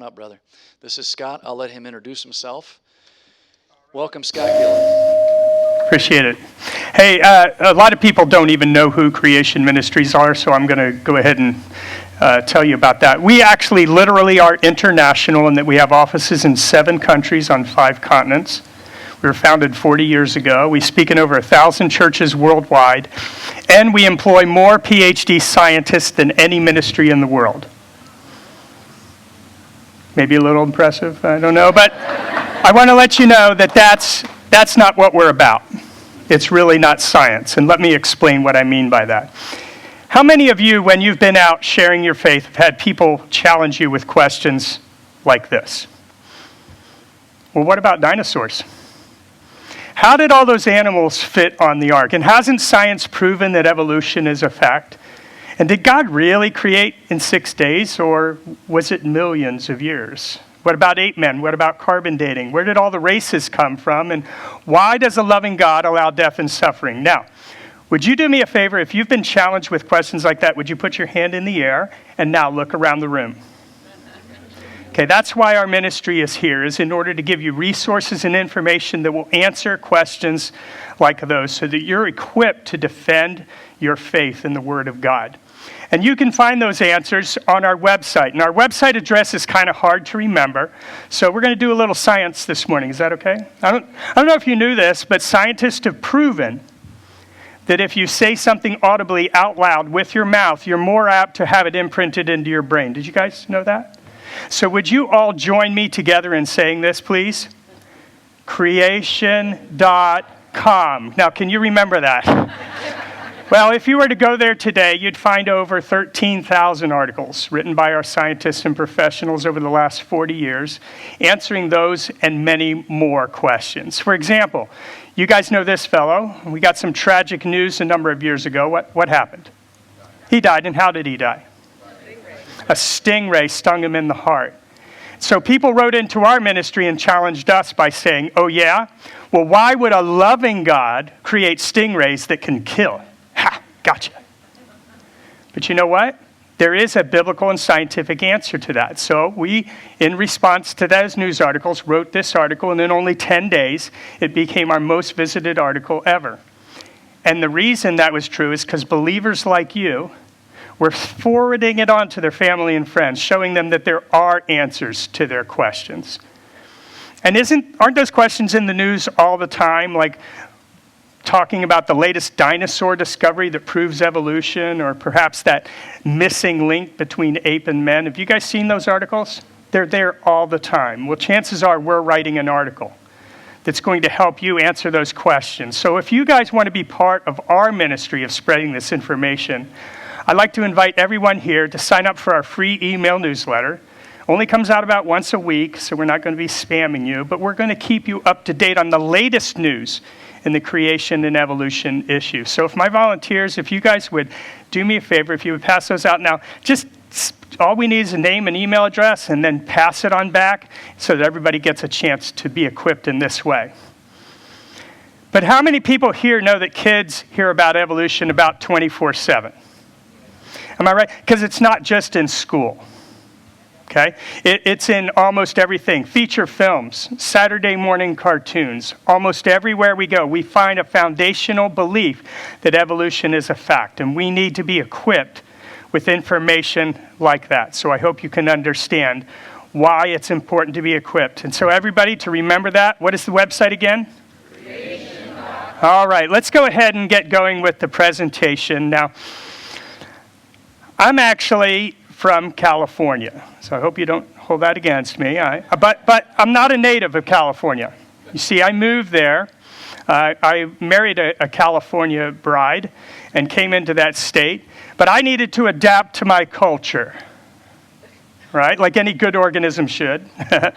job, brother. This is Scott. I'll let him introduce himself. Welcome, Scott Gillis. Appreciate it. Hey, a lot of people don't even know who Creation Ministries are, so I'm going to go ahead and tell you about that. We actually literally are international in that we have offices in 7 countries on 5 continents. We were founded 40 years ago. We speak in over 1,000 churches worldwide, and we employ more PhD scientists than any ministry in the world. Maybe a little impressive, I don't know, but I want to let you know that that's not what we're about. It's really not science, and let me explain what I mean by that. How many of you, when you've been out sharing your faith, have had people challenge you with questions like this? Well, what about dinosaurs? How did all those animals fit on the ark? And hasn't science proven that evolution is a fact? And did God really create in 6 days, or was it millions of years? What about ape men? What about carbon dating? Where did all the races come from? And why does a loving God allow death and suffering? Now, would you do me a favor? If you've been challenged with questions like that, would you put your hand in the air and now look around the room? Okay, that's why our ministry is here, is in order to give you resources and information that will answer questions like those so that you're equipped to defend your faith in the Word of God. And you can find those answers on our website. And our website address is kind of hard to remember, so we're going to do a little science this morning. Is that okay? I don't know if you knew this, but scientists have proven that if you say something audibly out loud with your mouth, you're more apt to have it imprinted into your brain. Did you guys know that? So would you all join me together in saying this, please? Creation.com. Now, can you remember that? Well, if you were to go there today, you'd find over 13,000 articles written by our scientists and professionals over the last 40 years, answering those and many more questions. For example, you guys know this fellow. We got some tragic news a number of years ago. What happened? He died, and how did he die? A stingray stung him in the heart. So people wrote into our ministry and challenged us by saying, oh yeah? Well, why would a loving God create stingrays that can kill? Ha, gotcha. But you know what? There is a biblical and scientific answer to that. So we, in response to those news articles, wrote this article, and in only 10 days, it became our most visited article ever. And the reason that was true is because believers like you were forwarding it on to their family and friends, showing them that there are answers to their questions. And aren't those questions in the news all the time, like talking about the latest dinosaur discovery that proves evolution, or perhaps that missing link between ape and men? Have you guys seen those articles? They're there all the time. Well, chances are we're writing an article that's going to help you answer those questions. So if you guys want to be part of our ministry of spreading this information, I'd like to invite everyone here to sign up for our free email newsletter. Only comes out about once a week, so we're not going to be spamming you, but we're going to keep you up to date on the latest news in the creation and evolution issue. So if my volunteers, if you guys would do me a favor, if you would pass those out now, just all we need is a name and email address, and then pass it on back so that everybody gets a chance to be equipped in this way. But how many people here know that kids hear about evolution about 24/7? Am I right? Because it's not just in school. Okay? It's in almost everything. Feature films, Saturday morning cartoons. Almost everywhere we go, we find a foundational belief that evolution is a fact. And we need to be equipped with information like that. So I hope you can understand why it's important to be equipped. And so everybody, to remember that, what is the website again? All right, let's go ahead and get going with the presentation. Now, I'm actually from California, so I hope you don't hold that against me. But I'm not a native of California. You see, I moved there. I married a California bride and came into that state, but I needed to adapt to my culture, right? Like any good organism should. All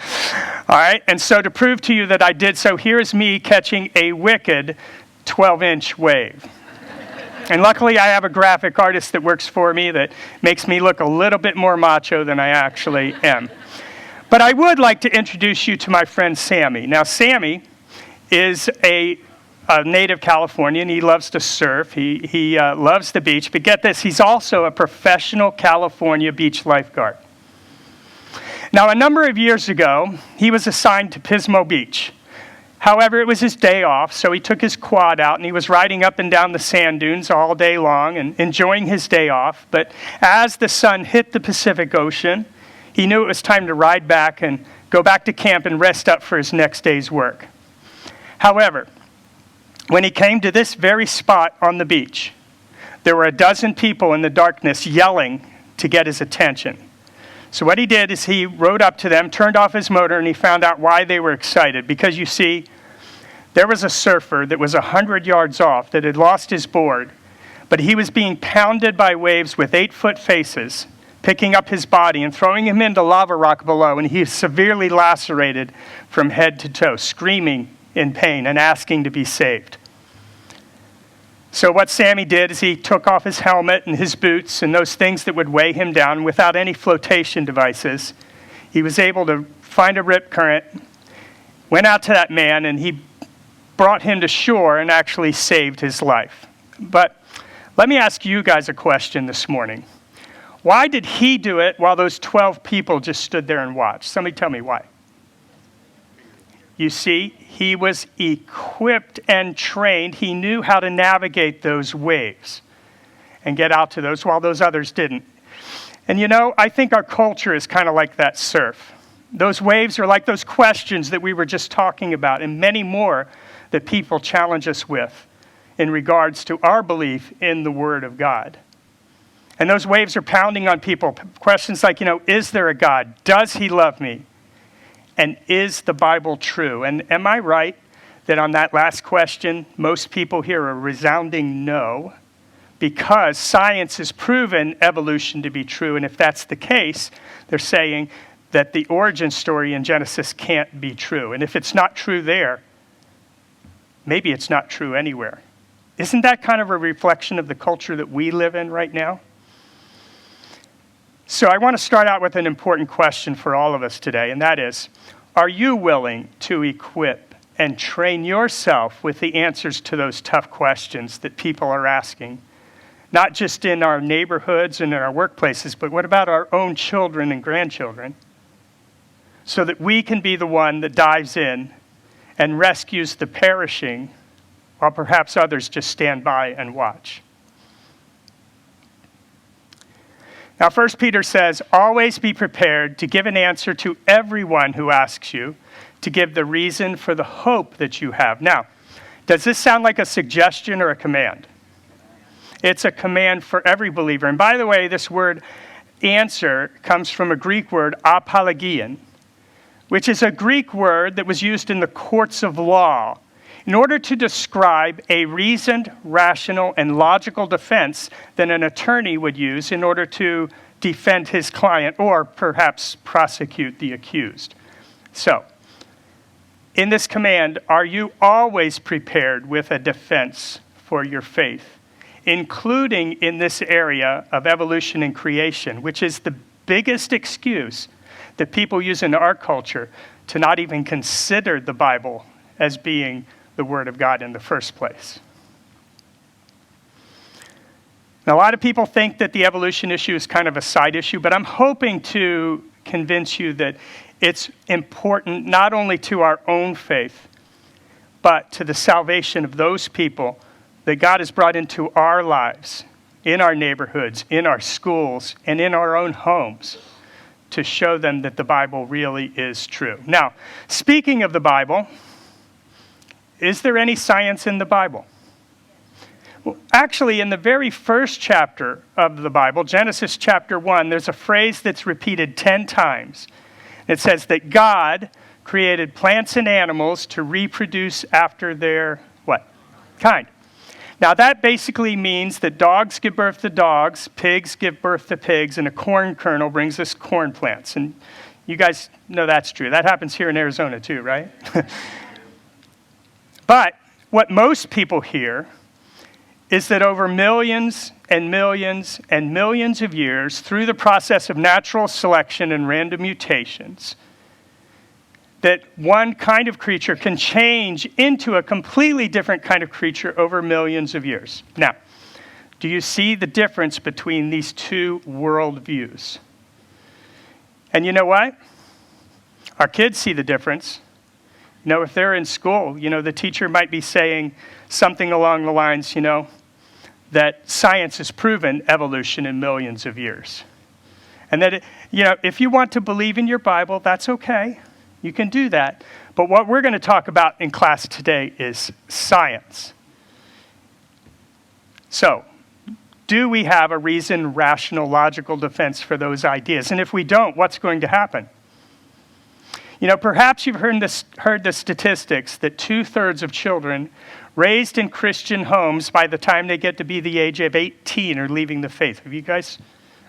right, and so to prove to you that I did so, here's me catching a wicked 12-inch wave. And luckily, I have a graphic artist that works for me that makes me look a little bit more macho than I actually am. But I would like to introduce you to my friend Sammy. Now, Sammy is a native Californian. He loves to surf. He loves the beach. But get this, he's also a professional California beach lifeguard. Now, a number of years ago, he was assigned to Pismo Beach. However, it was his day off, so he took his quad out and he was riding up and down the sand dunes all day long and enjoying his day off. But as the sun hit the Pacific Ocean, he knew it was time to ride back and go back to camp and rest up for his next day's work. However, when he came to this very spot on the beach, there were a dozen people in the darkness yelling to get his attention. So what he did is he rode up to them, turned off his motor, and he found out why they were excited. Because you see, there was a surfer that was 100 yards off that had lost his board, but he was being pounded by waves with 8-foot faces, picking up his body and throwing him into lava rock below, and he was severely lacerated from head to toe, screaming in pain and asking to be saved. So what Sammy did is he took off his helmet and his boots and those things that would weigh him down without any flotation devices. He was able to find a rip current, went out to that man, and he brought him to shore and actually saved his life. But let me ask you guys a question this morning. Why did he do it while those 12 people just stood there and watched? Somebody tell me why. You see, he was equipped and trained. He knew how to navigate those waves and get out to those while those others didn't. And you know, I think our culture is kind of like that surf. Those waves are like those questions that we were just talking about and many more that people challenge us with in regards to our belief in the Word of God. And those waves are pounding on people. Questions like, is there a God? Does he love me? And is the Bible true? And am I right that on that last question, most people hear a resounding no, because science has proven evolution to be true. And if that's the case, they're saying that the origin story in Genesis can't be true. And if it's not true there, maybe it's not true anywhere. Isn't that kind of a reflection of the culture that we live in right now? So I want to start out with an important question for all of us today, and that is, are you willing to equip and train yourself with the answers to those tough questions that people are asking? Not just in our neighborhoods and in our workplaces, but what about our own children and grandchildren? So that we can be the one that dives in and rescues the perishing, while perhaps others just stand by and watch. Now, 1 Peter says, always be prepared to give an answer to everyone who asks you, to give the reason for the hope that you have. Now, does this sound like a suggestion or a command? It's a command for every believer. And by the way, this word answer comes from a Greek word, apologian, which is a Greek word that was used in the courts of law in order to describe a reasoned, rational, and logical defense that an attorney would use in order to defend his client or perhaps prosecute the accused. So, in this command, are you always prepared with a defense for your faith, including in this area of evolution and creation, which is the biggest excuse that people use in our culture to not even consider the Bible as being the Word of God in the first place. Now, a lot of people think that the evolution issue is kind of a side issue, but I'm hoping to convince you that it's important not only to our own faith, but to the salvation of those people that God has brought into our lives, in our neighborhoods, in our schools, and in our own homes, to show them that the Bible really is true. Now, speaking of the Bible, is there any science in the Bible? Well, actually, in the very first chapter of the Bible, Genesis chapter 1, there's a phrase that's repeated 10 times. It says that God created plants and animals to reproduce after their, what? Kind. Now, that basically means that dogs give birth to dogs, pigs give birth to pigs, and a corn kernel brings us corn plants. And you guys know that's true. That happens here in Arizona too, right? But what most people hear is that over millions and millions and millions of years, through the process of natural selection and random mutations, that one kind of creature can change into a completely different kind of creature over millions of years. Now, do you see the difference between these two worldviews? And you know what? Our kids see the difference. If they're in school, the teacher might be saying something along the lines, that science has proven evolution in millions of years. And that, if you want to believe in your Bible, that's okay. You can do that. But what we're going to talk about in class today is science. So, do we have a reasoned, rational, logical defense for those ideas? And if we don't, what's going to happen? Perhaps you've heard the statistics that 2/3 of children raised in Christian homes by the time they get to be the age of 18 are leaving the faith. Have you guys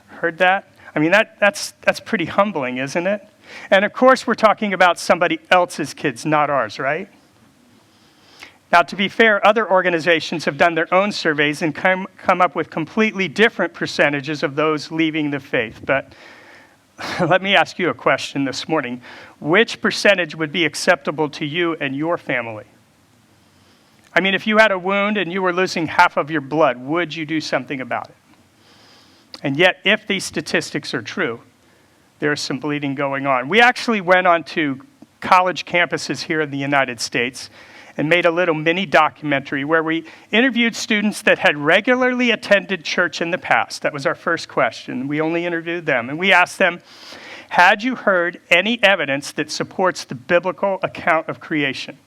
heard that? I mean, that's pretty humbling, isn't it? And of course, we're talking about somebody else's kids, not ours, right? Now, to be fair, other organizations have done their own surveys and come up with completely different percentages of those leaving the faith. But let me ask you a question this morning. Which percentage would be acceptable to you and your family? I mean, if you had a wound and you were losing half of your blood, would you do something about it? And yet, if these statistics are true, there's some bleeding going on. We actually went onto college campuses here in the United States and made a little mini documentary where we interviewed students that had regularly attended church in the past. That was our first question. We only interviewed them. And we asked them, had you heard any evidence that supports the biblical account of creation?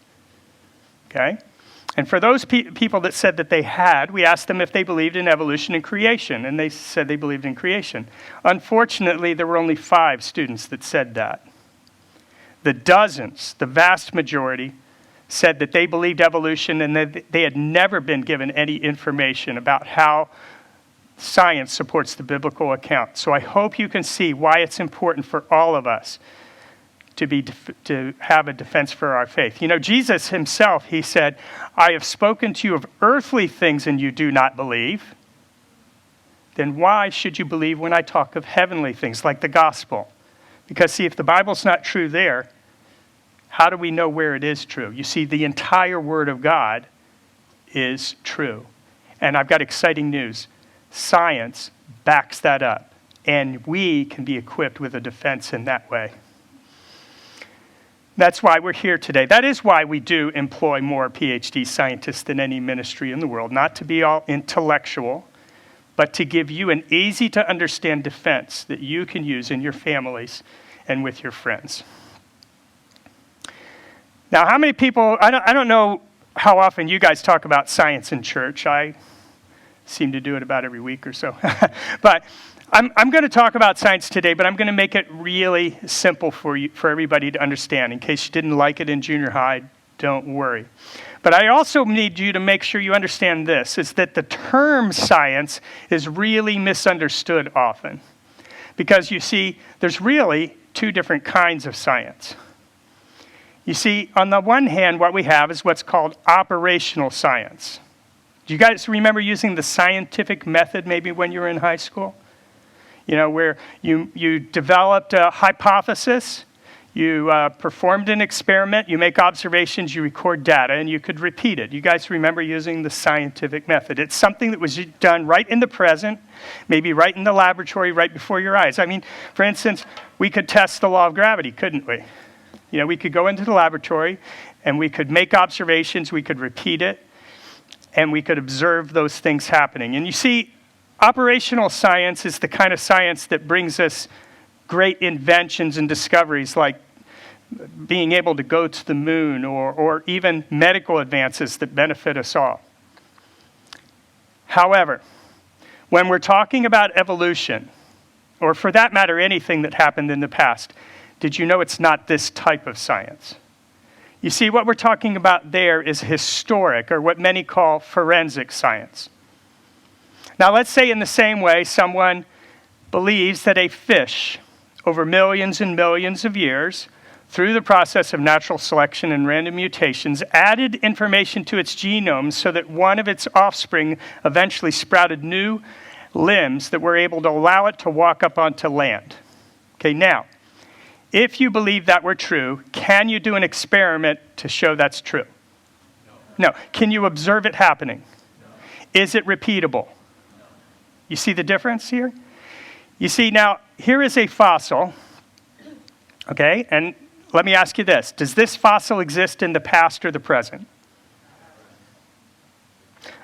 Okay? And for those people that said that they had, we asked them if they believed in evolution and creation. And they said they believed in creation. Unfortunately, there were only 5 students that said that. The dozens, the vast majority, said that they believed evolution and that they had never been given any information about how science supports the biblical account. So I hope you can see why it's important for all of us to have a defense for our faith. Jesus himself, he said, I have spoken to you of earthly things and you do not believe. Then why should you believe when I talk of heavenly things like the gospel? Because see, if the Bible's not true there, how do we know where it is true? You see, the entire Word of God is true. And I've got exciting news. Science backs that up. And we can be equipped with a defense in that way. That's why we're here today. That is why we do employ more PhD scientists than any ministry in the world. Not to be all intellectual, but to give you an easy-to-understand defense that you can use in your families and with your friends. Now, how many people, I don't know how often you guys talk about science in church. I seem to do it about every week or so. But I'm going to talk about science today, but I'm going to make it really simple for everybody to understand. In case you didn't like it in junior high, don't worry. But I also need you to make sure you understand this, is that the term science is really misunderstood often. Because you see, there's really 2 different kinds of science. You see, on the one hand, what we have is what's called operational science. Do you guys remember using the scientific method maybe when you were in high school? Where you developed a hypothesis, you performed an experiment, you make observations, you record data, and you could repeat it. You guys remember using the scientific method. It's something that was done right in the present, maybe right in the laboratory, right before your eyes. I mean, for instance, we could test the law of gravity, couldn't we? We could go into the laboratory and we could make observations, we could repeat it, and we could observe those things happening. And you see, operational science is the kind of science that brings us great inventions and discoveries like being able to go to the moon or even medical advances that benefit us all. However, when we're talking about evolution, or for that matter, anything that happened in the past, did you know it's not this type of science? You see, what we're talking about there is historic, or what many call forensic science. Now, let's say in the same way someone believes that a fish, over millions and millions of years, through the process of natural selection and random mutations, added information to its genome so that one of its offspring eventually sprouted new limbs that were able to allow it to walk up onto land. Okay, now, if you believe that were true, can you do an experiment to show that's true? No. Can you observe it happening? No. Is it repeatable? No. You see the difference here? You see, now, here is a fossil, okay? And let me ask you this. Does this fossil exist in the past or the present?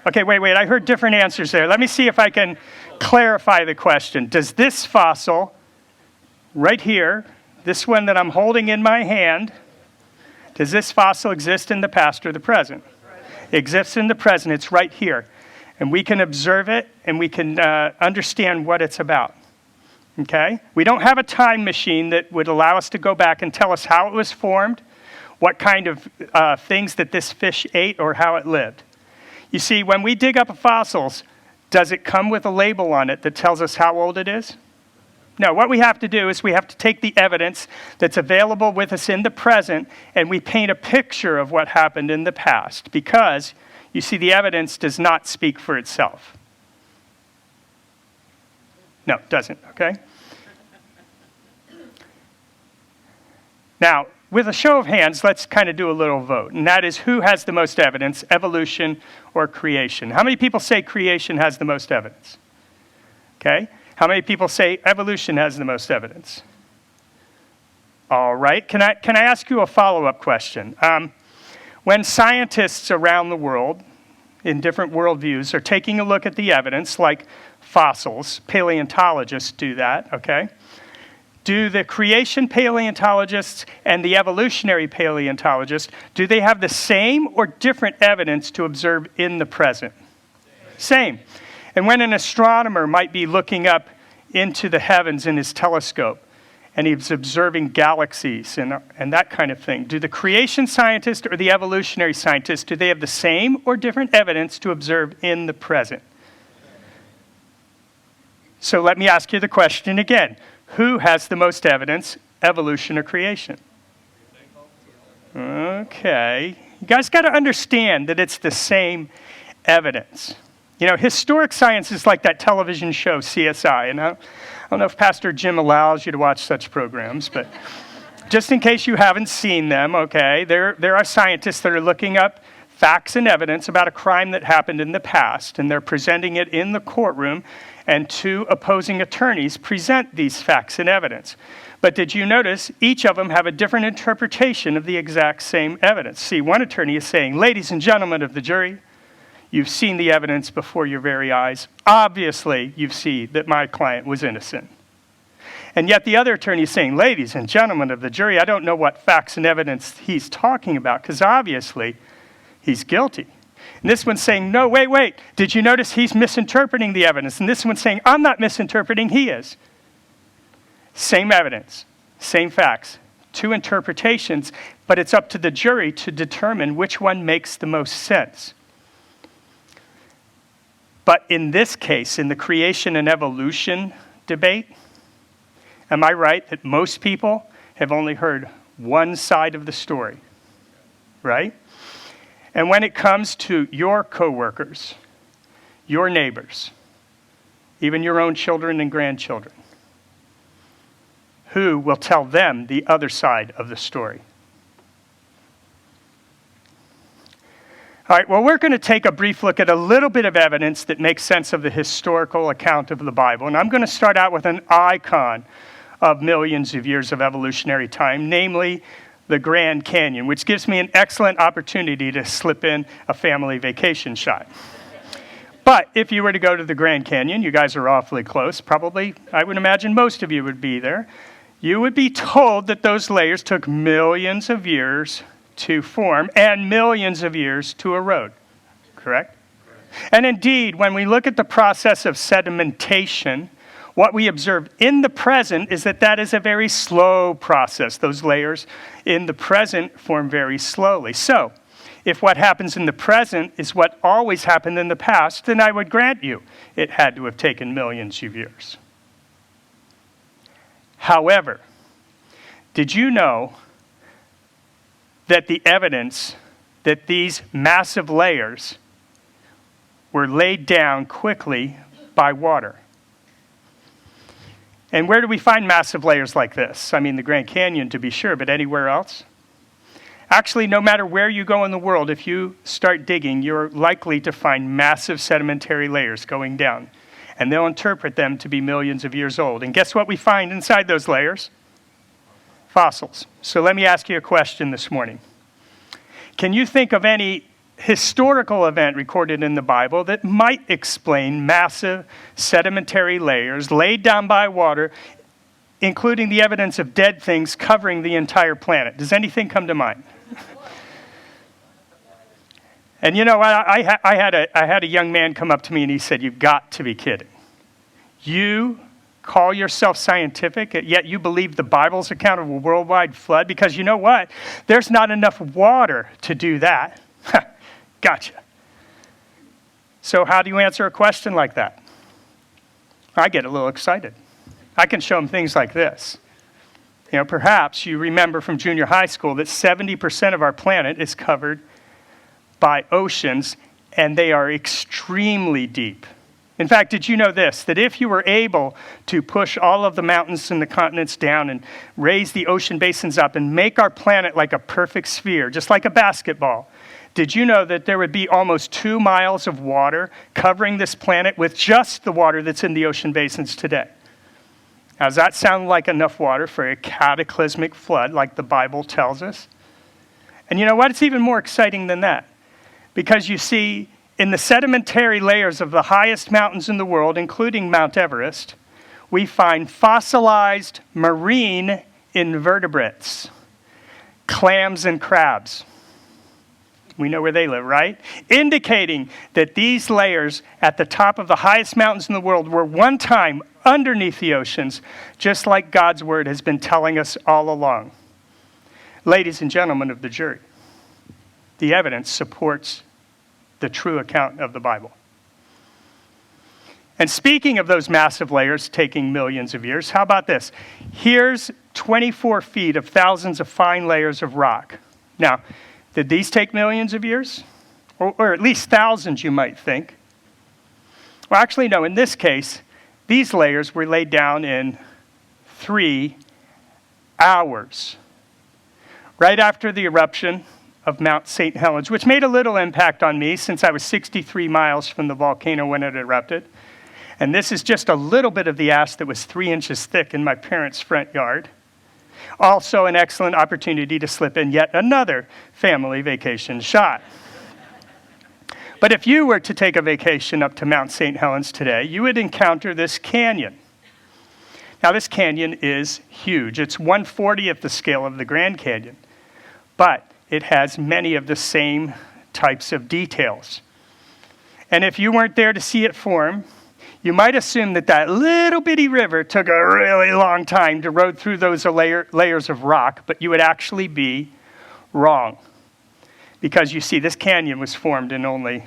Okay, wait. I heard different answers there. Let me see if I can clarify the question. Does this fossil right here, this one that I'm holding in my hand, does this fossil exist in the past or the present? It exists in the present. It's right here. And we can observe it, and we can understand what it's about. Okay? We don't have a time machine that would allow us to go back and tell us how it was formed, what kind of things that this fish ate, or how it lived. You see, when we dig up fossils, does it come with a label on it that tells us how old it is? No, what we have to do is we have to take the evidence that's available with us in the present, and we paint a picture of what happened in the past, because, you see, the evidence does not speak for itself. No, it doesn't, okay? Now, with a show of hands, let's kind of do a little vote, and that is who has the most evidence, evolution or creation? How many people say creation has the most evidence? Okay? How many people say evolution has the most evidence? All right. Can I ask you a follow-up question? When scientists around the world, in different worldviews, are taking a look at the evidence, like fossils, paleontologists do that, okay? Do the creation paleontologists and the evolutionary paleontologists, do they have the same or different evidence to observe in the present? Same. And when an astronomer might be looking up into the heavens in his telescope, and he's observing galaxies and that kind of thing, do the creation scientist or the evolutionary scientist, do they have the same or different evidence to observe in the present? So let me ask you the question again. Who has the most evidence, evolution or creation? Okay. You guys got to understand that it's the same evidence. You know, historic science is like that television show, CSI. And I don't know if Pastor Jim allows you to watch such programs, but just in case you haven't seen them, okay, there are scientists that are looking up facts and evidence about a crime that happened in the past, and they're presenting it in the courtroom, and two opposing attorneys present these facts and evidence. But did you notice each of them have a different interpretation of the exact same evidence? See, one attorney is saying, ladies and gentlemen of the jury, you've seen the evidence before your very eyes. Obviously, you see that my client was innocent. And yet the other attorney is saying, ladies and gentlemen of the jury, I don't know what facts and evidence he's talking about, because obviously he's guilty. And this one's saying, no, wait. Did you notice he's misinterpreting the evidence? And this one's saying, I'm not misinterpreting, he is. Same evidence, same facts, two interpretations, but it's up to the jury to determine which one makes the most sense. But in this case, in the creation and evolution debate, am I right that most people have only heard one side of the story, right? And when it comes to your coworkers, your neighbors, even your own children and grandchildren, who will tell them the other side of the story? All right, well, we're going to take a brief look at a little bit of evidence that makes sense of the historical account of the Bible. And I'm going to start out with an icon of millions of years of evolutionary time, namely the Grand Canyon, which gives me an excellent opportunity to slip in a family vacation shot. But if you were to go to the Grand Canyon, you guys are awfully close, probably, I would imagine most of you would be there, you would be told that those layers took millions of years to form and millions of years to erode, correct? And indeed, when we look at the process of sedimentation, what we observe in the present is that is a very slow process. Those layers in the present form very slowly. So, if what happens in the present is what always happened in the past, then I would grant you it had to have taken millions of years. However, did you know that the evidence that these massive layers were laid down quickly by water? And where do we find massive layers like this? I mean, the Grand Canyon to be sure, but anywhere else? Actually, no matter where you go in the world, if you start digging, you're likely to find massive sedimentary layers going down. And they'll interpret them to be millions of years old. And guess what we find inside those layers? fossils. So let me ask you a question this morning. Can you think of any historical event recorded in the Bible that might explain massive sedimentary layers laid down by water, including the evidence of dead things covering the entire planet? Does anything come to mind? And you know what? I had a young man come up to me and he said, "You've got to be kidding. You call yourself scientific, yet you believe the Bible's account of a worldwide flood? Because you know what? There's not enough water to do that." Gotcha. So how do you answer a question like that? I get a little excited. I can show them things like this. You know, perhaps you remember from junior high school that 70% of our planet is covered by oceans, and they are extremely deep. In fact, did you know this, that if you were able to push all of the mountains and the continents down and raise the ocean basins up and make our planet like a perfect sphere, just like a basketball, did you know that there would be almost 2 miles of water covering this planet with just the water that's in the ocean basins today? Now, does that sound like enough water for a cataclysmic flood like the Bible tells us? And you know what? It's even more exciting than that. Because you see, in the sedimentary layers of the highest mountains in the world, including Mount Everest, we find fossilized marine invertebrates, clams and crabs. We know where they live, right? Indicating that these layers at the top of the highest mountains in the world were one time underneath the oceans, just like God's word has been telling us all along. Ladies and gentlemen of the jury, the evidence supports the true account of the Bible. And speaking of those massive layers taking millions of years, how about this? Here's 24 feet of thousands of fine layers of rock. Now, did these take millions of years? Or at least thousands, you might think. Well, actually, no. In this case, these layers were laid down in 3 hours. Right after the eruption of Mount St. Helens, which made a little impact on me since I was 63 miles from the volcano when it erupted. And this is just a little bit of the ash that was 3 inches thick in my parents' front yard. Also an excellent opportunity to slip in yet another family vacation shot. But if you were to take a vacation up to Mount St. Helens today, you would encounter this canyon. Now, this canyon is huge. It's 1/40th the scale of the Grand Canyon. But it has many of the same types of details. And if you weren't there to see it form, you might assume that that little bitty river took a really long time to road through those layers of rock, but you would actually be wrong. Because you see, this canyon was formed in only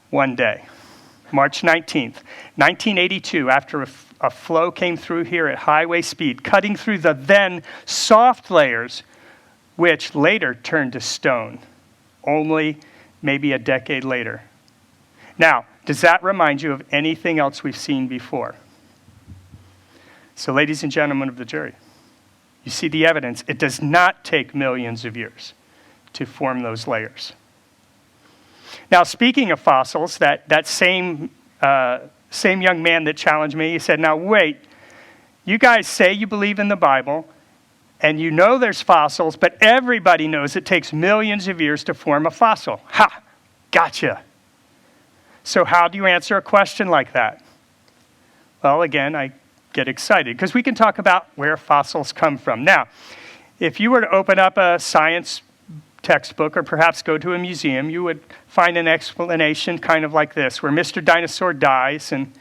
one day. March 19th, 1982, after a flow came through here at highway speed, cutting through the then soft layers, which later turned to stone, only maybe a decade later. Now, does that remind you of anything else we've seen before? So, ladies and gentlemen of the jury, you see the evidence. It does not take millions of years to form those layers. Now, speaking of fossils, that same young man that challenged me, he said, "Now wait, you guys say you believe in the Bible, and you know there's fossils, but everybody knows it takes millions of years to form a fossil." Ha! Gotcha. So how do you answer a question like that? Well, again, I get excited because we can talk about where fossils come from. Now, if you were to open up a science textbook or perhaps go to a museum, you would find an explanation kind of like this, where Mr. Dinosaur dies and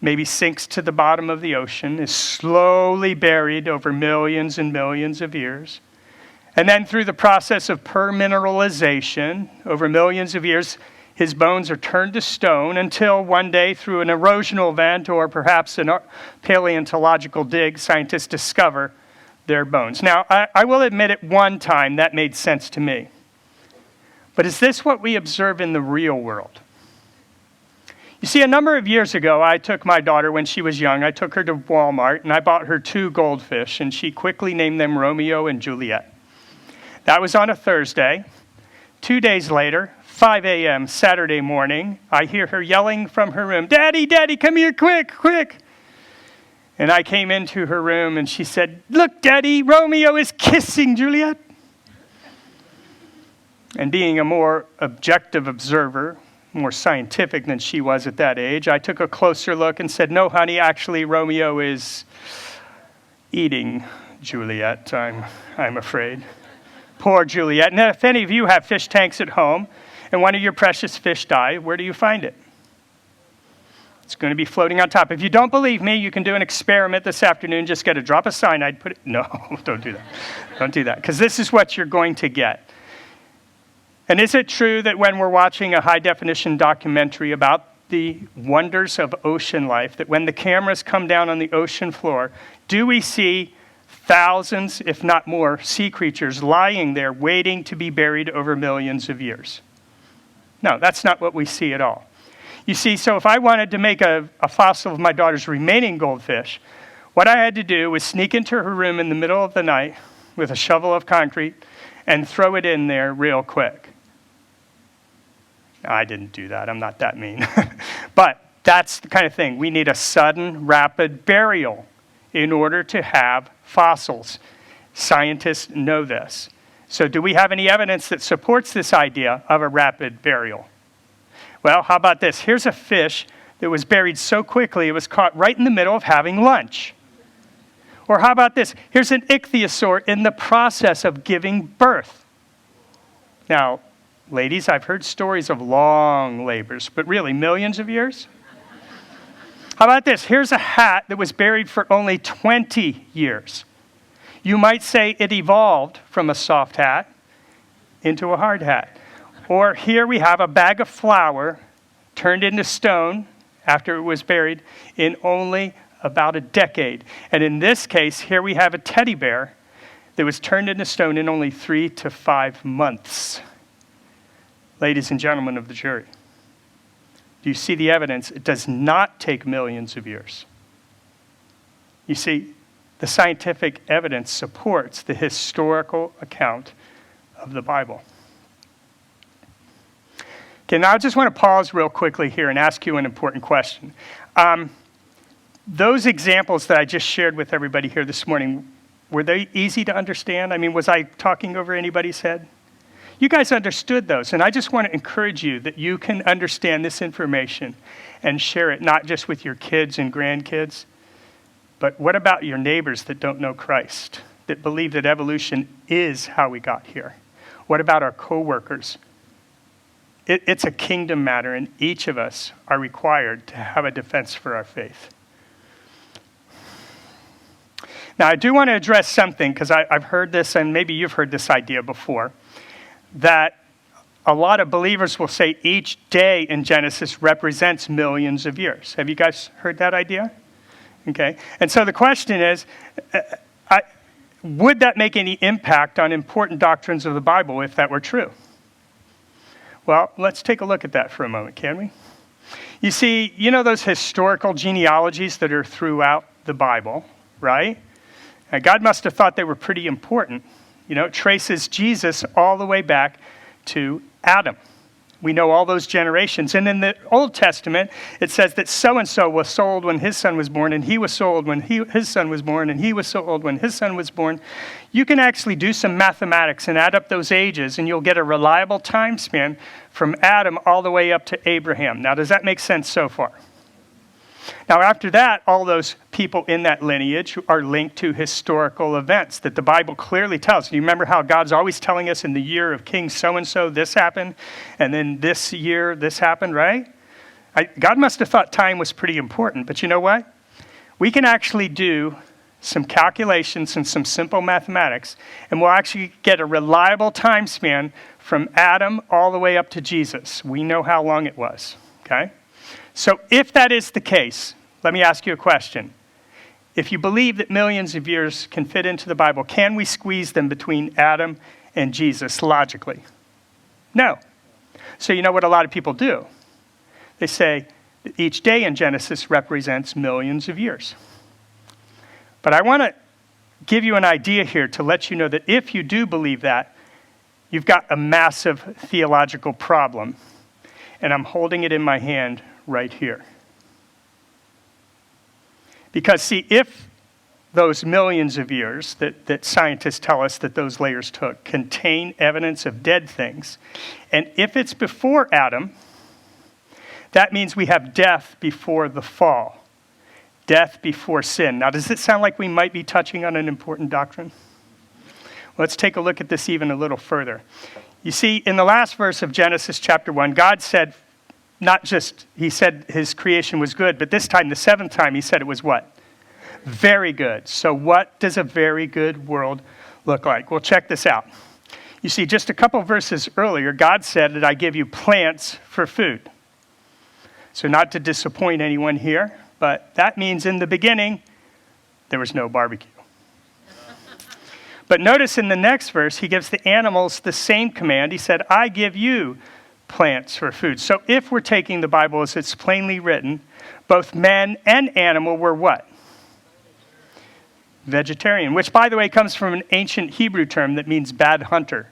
maybe sinks to the bottom of the ocean, is slowly buried over millions and millions of years. And then through the process of permineralization, over millions of years, his bones are turned to stone until one day, through an erosional event or perhaps a paleontological dig, scientists discover their bones. Now, I will admit at one time that made sense to me. But is this what we observe in the real world? You see, a number of years ago, I took my daughter when she was young. I took her to Walmart, and I bought her 2 goldfish, and she quickly named them Romeo and Juliet. That was on a Thursday. 2 days later, 5 a.m. Saturday morning, I hear her yelling from her room, "Daddy, Daddy, come here, quick, quick." And I came into her room and she said, "Look, Daddy, Romeo is kissing Juliet." And being a more objective observer, more scientific than she was at that age, I took a closer look and said, "No, honey, actually Romeo is eating Juliet, I'm afraid." Poor Juliet. And if any of you have fish tanks at home and one of your precious fish die, where do you find it? It's going to be floating on top. If you don't believe me, you can do an experiment this afternoon. Just get a drop of cyanide, put it... No, don't do that. Don't do that, because this is what you're going to get. And is it true that when we're watching a high-definition documentary about the wonders of ocean life, that when the cameras come down on the ocean floor, do we see thousands, if not more, sea creatures lying there waiting to be buried over millions of years? No, that's not what we see at all. You see, so if I wanted to make a fossil of my daughter's remaining goldfish, what I had to do was sneak into her room in the middle of the night with a shovel of concrete and throw it in there real quick. I didn't do that. I'm not that mean. But that's the kind of thing. We need a sudden, rapid burial in order to have fossils. Scientists know this. So do we have any evidence that supports this idea of a rapid burial? Well, how about this? Here's a fish that was buried so quickly it was caught right in the middle of having lunch. Or how about this? Here's an ichthyosaur in the process of giving birth. Now, ladies, I've heard stories of long labors, but really, millions of years? How about this? Here's a hat that was buried for only 20 years. You might say it evolved from a soft hat into a hard hat. Or here we have a bag of flour turned into stone after it was buried in only about a decade. And in this case, here we have a teddy bear that was turned into stone in only 3 to 5 months. Ladies and gentlemen of the jury, do you see the evidence? It does not take millions of years. You see, the scientific evidence supports the historical account of the Bible. Okay, now I just want to pause real quickly here and ask you an important question. Those examples that I just shared with everybody here this morning, were they easy to understand? I mean, was I talking over anybody's head? You guys understood those, and I just want to encourage you that you can understand this information and share it not just with your kids and grandkids, but what about your neighbors that don't know Christ, that believe that evolution is how we got here? What about our coworkers? It's a kingdom matter, and each of us are required to have a defense for our faith. Now, I do want to address something, because I've heard this, and maybe you've heard this idea before, that a lot of believers will say each day in Genesis represents millions of years. Have you guys heard that idea? Okay. And so the question is, would that make any impact on important doctrines of the Bible if that were true? Well, let's take a look at that for a moment, can we? You see, you know those historical genealogies that are throughout the Bible, right? And God must have thought they were pretty important. You know, it traces Jesus all the way back to Adam. We know all those generations. And in the Old Testament, it says that so-and-so was sold when his son was born, and he was sold when his son was born, and he was sold when his son was born. You can actually do some mathematics and add up those ages, and you'll get a reliable time span from Adam all the way up to Abraham. Now, does that make sense so far? Now, after that, all those people in that lineage are linked to historical events that the Bible clearly tells. You remember how God's always telling us in the year of King so-and-so this happened, and then this year this happened, right? God must have thought time was pretty important, but you know what? We can actually do some calculations and some simple mathematics, and we'll actually get a reliable time span from Adam all the way up to Jesus. We know how long it was, okay? So if that is the case, let me ask you a question. If you believe that millions of years can fit into the Bible, can we squeeze them between Adam and Jesus logically? No. So you know what a lot of people do? They say that each day in Genesis represents millions of years. But I want to give you an idea here to let you know that if you do believe that, you've got a massive theological problem. And I'm holding it in my hand right here. Because, see, if those millions of years that scientists tell us that those layers took contain evidence of dead things, and if it's before Adam, that means we have death before the fall, death before sin. Now, does it sound like we might be touching on an important doctrine? Let's take a look at this even a little further. You see, in the last verse of Genesis chapter 1, God said, he said his creation was good, but this time, the seventh time, he said it was what? Very good. So what does a very good world look like? Well, check this out. You see, just a couple verses earlier, God said that I give you plants for food. So not to disappoint anyone here, but that means in the beginning, there was no barbecue. But notice in the next verse, he gives the animals the same command. He said, I give you plants for food. So if we're taking the Bible as it's plainly written, both men and animal were what? Vegetarian, which, by the way, comes from an ancient Hebrew term that means bad hunter.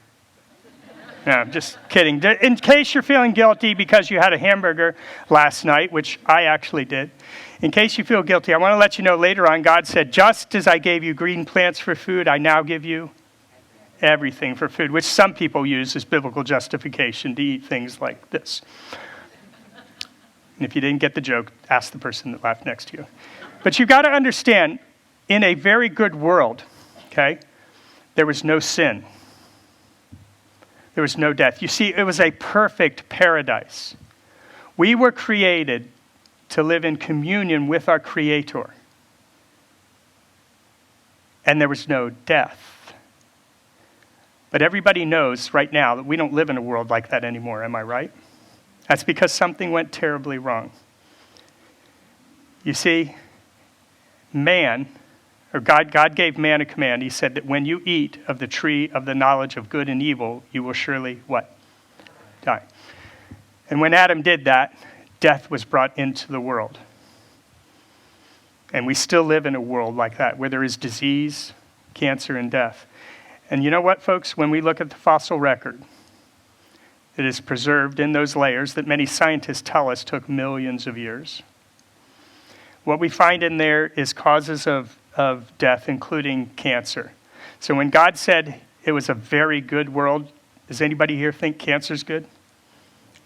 No, I'm just kidding. In case you're feeling guilty because you had a hamburger last night, which I actually did, in case you feel guilty, I want to let you know later on, God said, just as I gave you green plants for food, I now give you everything for food, which some people use as biblical justification to eat things like this. And if you didn't get the joke, ask the person that laughed next to you. But you've got to understand, in a very good world, okay, there was no sin. There was no death. You see, it was a perfect paradise. We were created to live in communion with our Creator. And there was no death. But everybody knows right now that we don't live in a world like that anymore, am I right? That's because something went terribly wrong. You see, God gave man a command. He said that when you eat of the tree of the knowledge of good and evil, you will surely, what? Die. And when Adam did that, death was brought into the world. And we still live in a world like that, where there is disease, cancer, and death. And you know what, folks? When we look at the fossil record, it is preserved in those layers that many scientists tell us took millions of years. What we find in there is causes of death, including cancer. So when God said it was a very good world, does anybody here think cancer's good?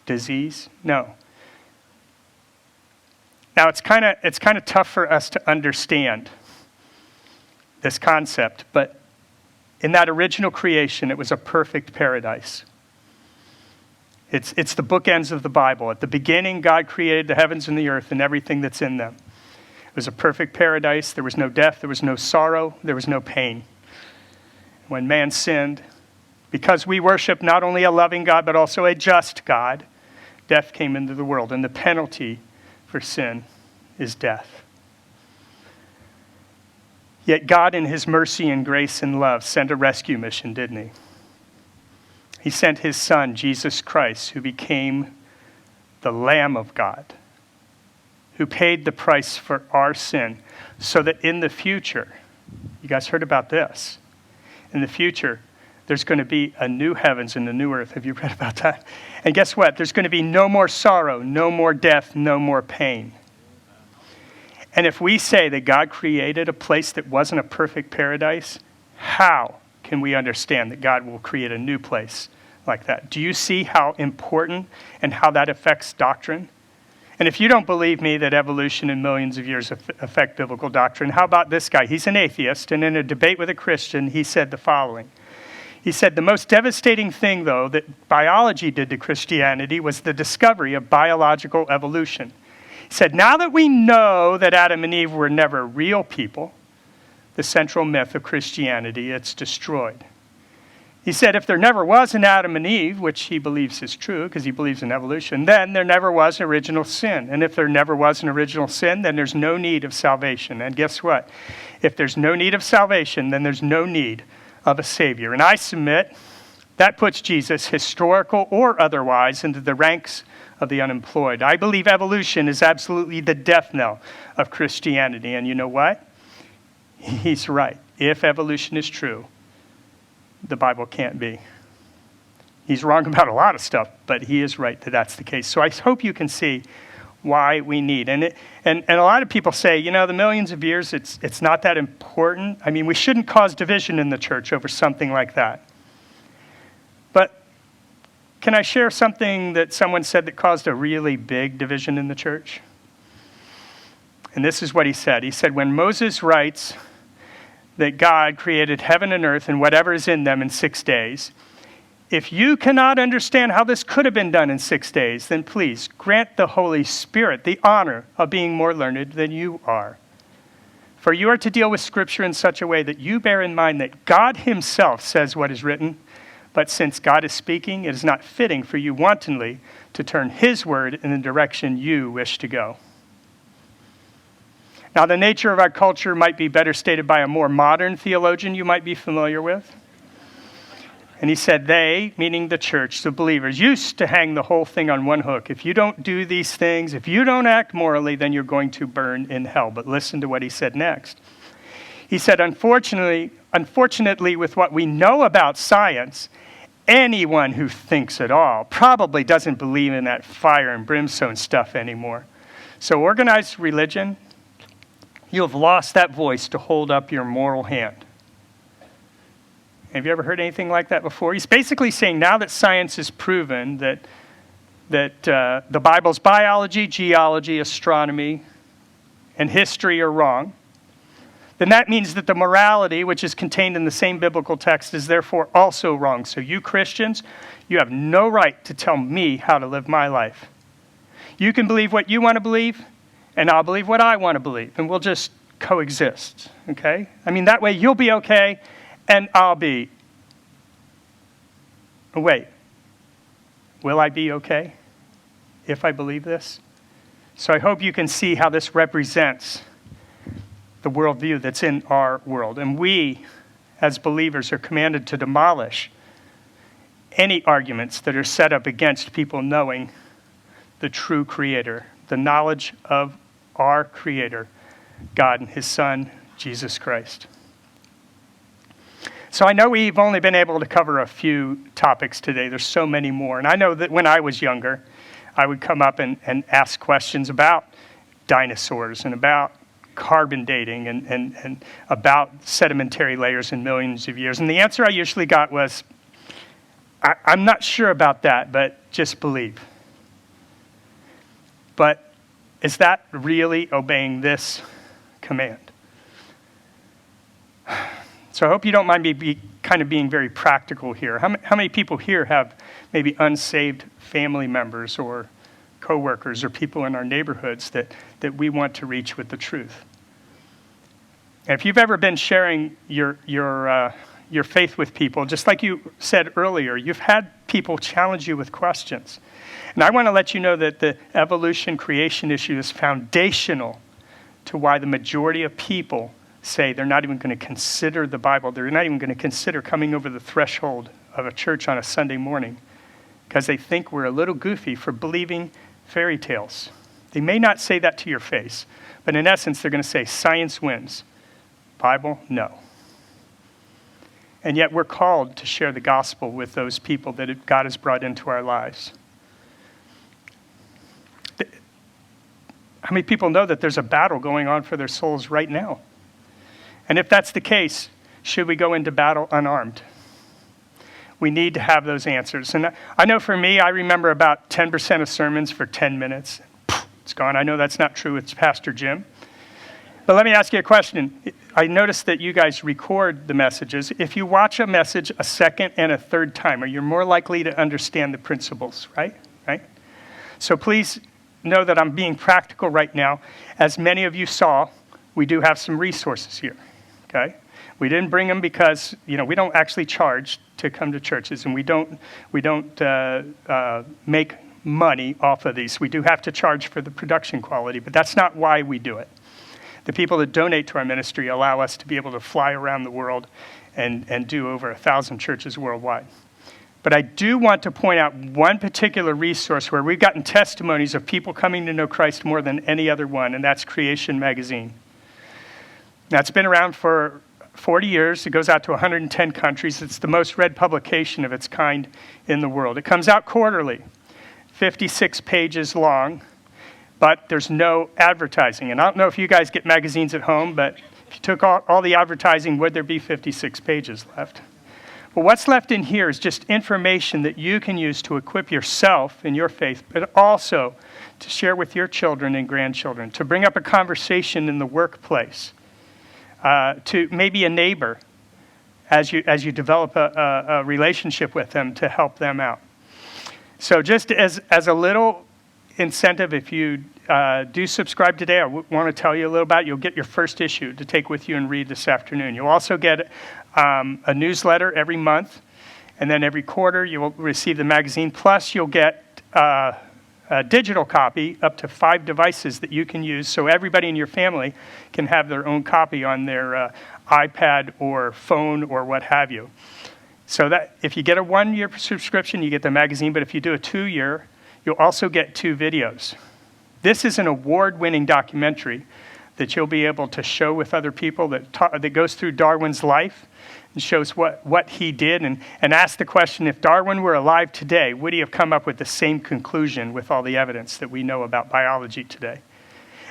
Disease? No. Now, it's kind of tough for us to understand this concept, but in that original creation, it was a perfect paradise. It's the bookends of the Bible. At the beginning, God created the heavens and the earth and everything that's in them. It was a perfect paradise. There was no death. There was no sorrow. There was no pain. When man sinned, because we worship not only a loving God, but also a just God, death came into the world. And the penalty for sin is death. Yet God, in his mercy and grace and love, sent a rescue mission, didn't he? He sent his son, Jesus Christ, who became the Lamb of God, who paid the price for our sin, so that in the future, you guys heard about this, in the future, there's going to be a new heavens and a new earth. Have you read about that? And guess what? There's going to be no more sorrow, no more death, no more pain. And if we say that God created a place that wasn't a perfect paradise, how can we understand that God will create a new place like that? Do you see how important and how that affects doctrine? And if you don't believe me that evolution and millions of years affect biblical doctrine, how about this guy? He's an atheist, and in a debate with a Christian, he said the following. He said, the most devastating thing, though, that biology did to Christianity was the discovery of biological evolution. He said, now that we know that Adam and Eve were never real people, the central myth of Christianity, it's destroyed. He said, if there never was an Adam and Eve, which he believes is true because he believes in evolution, then there never was original sin. And if there never was an original sin, then there's no need of salvation. And guess what? If there's no need of salvation, then there's no need of a Savior. And I submit that puts Jesus, historical or otherwise, into the ranks of the unemployed. I believe evolution is absolutely the death knell of Christianity. And you know what? He's right. If evolution is true, the Bible can't be. He's wrong about a lot of stuff, but he is right that that's the case. So I hope you can see why we need. And a lot of people say, the millions of years, it's not that important. I mean, we shouldn't cause division in the church over something like that. But can I share something that someone said that caused a really big division in the church? And this is what he said. He said, when Moses writes that God created heaven and earth and whatever is in them in 6 days, if you cannot understand how this could have been done in 6 days, then please grant the Holy Spirit the honor of being more learned than you are. For you are to deal with Scripture in such a way that you bear in mind that God himself says what is written, but since God is speaking, it is not fitting for you wantonly to turn his word in the direction you wish to go. Now, the nature of our culture might be better stated by a more modern theologian you might be familiar with. And he said they, meaning the church, the believers, used to hang the whole thing on one hook. If you don't do these things, if you don't act morally, then you're going to burn in hell. But listen to what he said next. He said, unfortunately, with what we know about science, anyone who thinks at all probably doesn't believe in that fire and brimstone stuff anymore. So organized religion, you have lost that voice to hold up your moral hand. Have you ever heard anything like that before? He's basically saying now that science has proven that the Bible's biology, geology, astronomy, and history are wrong, then that means that the morality, which is contained in the same biblical text, is therefore also wrong. So you Christians, you have no right to tell me how to live my life. You can believe what you want to believe, and I'll believe what I want to believe, and we'll just coexist, okay? I mean, that way you'll be okay, and I'll be. Wait, will I be okay if I believe this? So I hope you can see how this represents the worldview that's in our world. And we, as believers, are commanded to demolish any arguments that are set up against people knowing the true Creator, the knowledge of our Creator, God and his Son, Jesus Christ. So I know we've only been able to cover a few topics today. There's so many more. And I know that when I was younger, I would come up and ask questions about dinosaurs and about carbon dating and about sedimentary layers in millions of years. And the answer I usually got was, I'm not sure about that, but just believe. But is that really obeying this command? So I hope you don't mind me being very practical here. How many people here have maybe unsaved family members or coworkers or people in our neighborhoods that we want to reach with the truth? And if you've ever been sharing your faith with people, just like you said earlier, you've had people challenge you with questions. And I want to let you know that the evolution creation issue is foundational to why the majority of people say they're not even going to consider the Bible. They're not even going to consider coming over the threshold of a church on a Sunday morning because they think we're a little goofy for believing fairy tales. They may not say that to your face, but in essence, they're going to say science wins. Bible, no. And yet we're called to share the gospel with those people that God has brought into our lives. How many people know that there's a battle going on for their souls right now? And if that's the case, should we go into battle unarmed? We need to have those answers. And I know for me, I remember about 10% of sermons for 10 minutes. It's gone. I know that's not true with Pastor Jim. But let me ask you a question. I noticed that you guys record the messages. If you watch a message a second and a third time, you're more likely to understand the principles, right? Right? So please know that I'm being practical right now. As many of you saw, we do have some resources here, okay? We didn't bring them because, we don't actually charge to come to churches, and we don't make money off of these. We do have to charge for the production quality, but that's not why we do it. The people that donate to our ministry allow us to be able to fly around the world and do over 1,000 churches worldwide. But I do want to point out one particular resource where we've gotten testimonies of people coming to know Christ more than any other one, and that's Creation Magazine. Now, it's been around for 40 years. It goes out to 110 countries. It's the most read publication of its kind in the world. It comes out quarterly, 56 pages long. but there's no advertising. And I don't know if you guys get magazines at home, but if you took all the advertising, would there be 56 pages left? But what's left in here is just information that you can use to equip yourself in your faith, but also to share with your children and grandchildren, to bring up a conversation in the workplace, to maybe a neighbor as you develop a relationship with them to help them out. So just as a little incentive, if you do subscribe today, I want to tell you a little about it. You'll get your first issue to take with you and read this afternoon. You'll also get a newsletter every month, and then every quarter you will receive the magazine. Plus, you'll get a digital copy up to 5 devices that you can use, so everybody in your family can have their own copy on their iPad or phone or what have you. So that if you get a 1-year subscription, you get the magazine, but if you do a 2-year, you'll also get 2 videos. This is an award-winning documentary that you'll be able to show with other people that goes through Darwin's life and shows what he did and ask the question, if Darwin were alive today, would he have come up with the same conclusion with all the evidence that we know about biology today?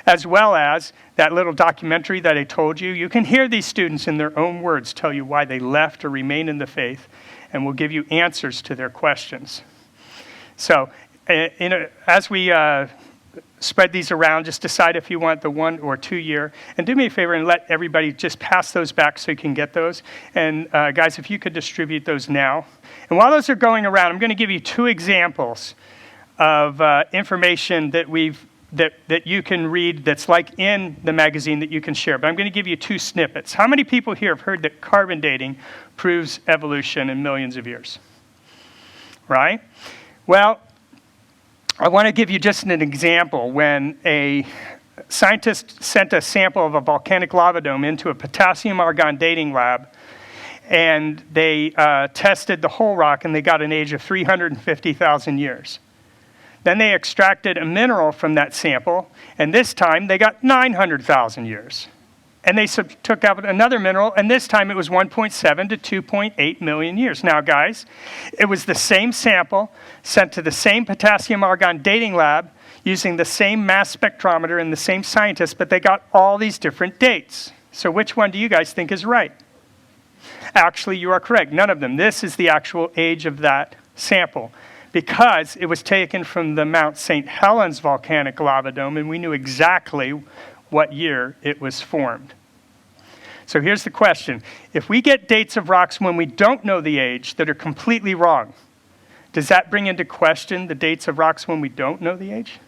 As well as that little documentary that I told you, you can hear these students in their own words tell you why they left or remain in the faith, and will give you answers to their questions. So, as we spread these around, just decide if you want the 1 or 2 year. And do me a favor and let everybody just pass those back so you can get those. And guys, if you could distribute those now. And while those are going around, I'm going to give you 2 examples of information that that you can read that's like in the magazine that you can share. But I'm going to give you 2 snippets. How many people here have heard that carbon dating proves evolution in millions of years? Right? Well, I want to give you just an example. When a scientist sent a sample of a volcanic lava dome into a potassium-argon dating lab, and they tested the whole rock, and they got an age of 350,000 years. Then they extracted a mineral from that sample, and this time they got 900,000 years. And they took out another mineral, and this time it was 1.7 to 2.8 million years. Now, guys, it was the same sample sent to the same potassium-argon dating lab using the same mass spectrometer and the same scientists, but they got all these different dates. So which one do you guys think is right? Actually, you are correct. None of them. This is the actual age of that sample, because it was taken from the Mount St. Helens volcanic lava dome, and we knew exactly what year it was formed. So here's the question. If we get dates of rocks when we don't know the age that are completely wrong, does that bring into question the dates of rocks when we don't know the age?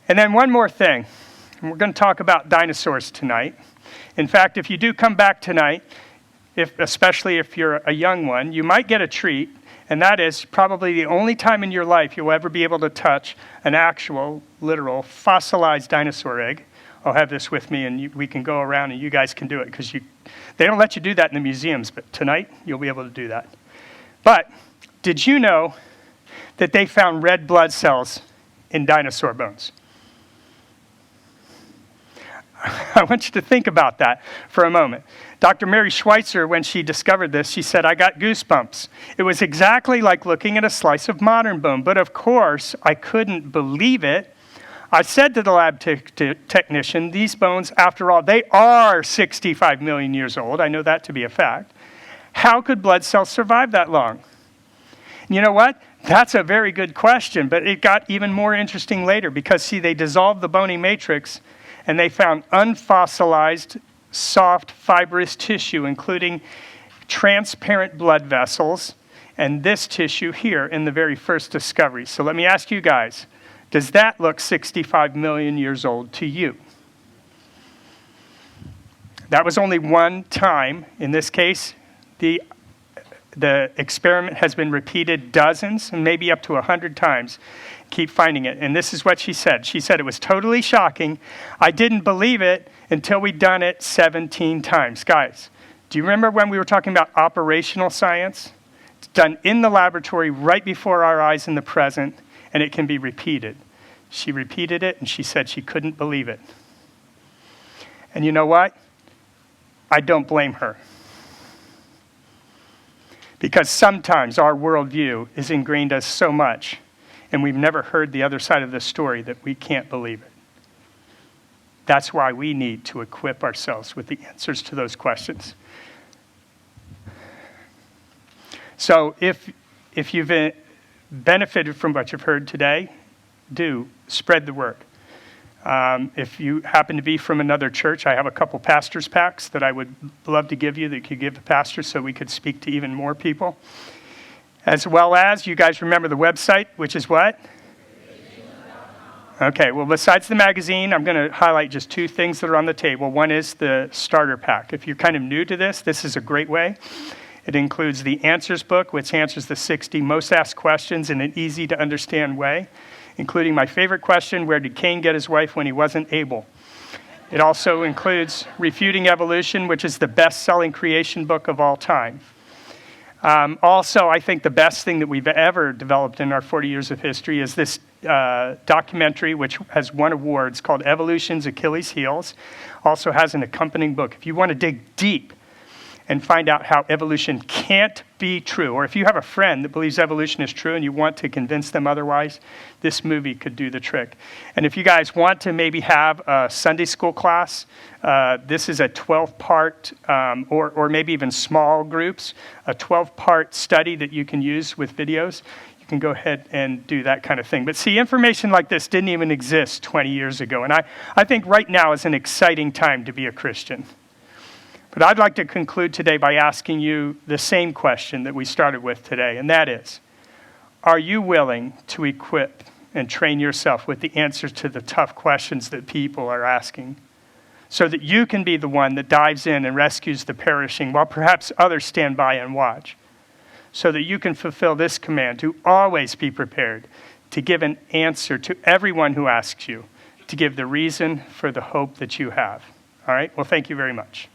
And then one more thing. We're going to talk about dinosaurs tonight. In fact, if you do come back tonight, especially if you're a young one, you might get a treat, and that is probably the only time in your life you'll ever be able to touch an actual, literal, fossilized dinosaur egg. I'll have this with me, and we can go around, and you guys can do it, because they don't let you do that in the museums, but tonight you'll be able to do that. But did you know that they found red blood cells in dinosaur bones? I want you to think about that for a moment. Dr. Mary Schweitzer, when she discovered this, she said, "I got goosebumps. It was exactly like looking at a slice of modern bone, but of course, I couldn't believe it. I said to the lab technician, these bones, after all, they are 65 million years old. I know that to be a fact. How could blood cells survive that long?" And you know what? That's a very good question, but it got even more interesting later, because, see, they dissolved the bony matrix, and they found unfossilized, soft, fibrous tissue, including transparent blood vessels, and this tissue here in the very first discovery. So let me ask you guys, does that look 65 million years old to you? That was only one time. In this case, the experiment has been repeated dozens and maybe up to 100 times. Keep finding it. And this is what she said. She said, "It was totally shocking. I didn't believe it until we'd done it 17 times. Guys, do you remember when we were talking about operational science? It's done in the laboratory right before our eyes in the present, and it can be repeated. She repeated it, and she said she couldn't believe it. And you know what? I don't blame her. Because sometimes our worldview is ingrained us so much and we've never heard the other side of the story, that we can't believe it. That's why we need to equip ourselves with the answers to those questions. So if you've benefited from what you've heard today, do spread the word. If you happen to be from another church, I have a couple pastors' packs that I would love to give you that you could give the pastor so we could speak to even more people. As well as, you guys remember the website, which is what? Okay, well, besides the magazine, I'm going to highlight just two things that are on the table. One is the starter pack. If you're kind of new to this is a great way. It includes the Answers book, which answers the 60 most asked questions in an easy-to-understand way, including my favorite question, where did Cain get his wife when he wasn't able? It also includes Refuting Evolution, which is the best-selling creation book of all time. Also, I think the best thing that we've ever developed in our 40 years of history is this documentary, which has won awards, called Evolution's Achilles Heels. Also has an accompanying book. If you want to dig deep and find out how evolution can't be true, or if you have a friend that believes evolution is true and you want to convince them otherwise, this movie could do the trick. And if you guys want to maybe have a Sunday school class, this is a 12-part, or maybe even small groups, a 12-part study that you can use with videos. You can go ahead and do that kind of thing. But see, information like this didn't even exist 20 years ago. And I think right now is an exciting time to be a Christian. But I'd like to conclude today by asking you the same question that we started with today, and that is, are you willing to equip and train yourself with the answers to the tough questions that people are asking, so that you can be the one that dives in and rescues the perishing while perhaps others stand by and watch, so that you can fulfill this command to always be prepared to give an answer to everyone who asks you, to give the reason for the hope that you have. All right? Well, thank you very much.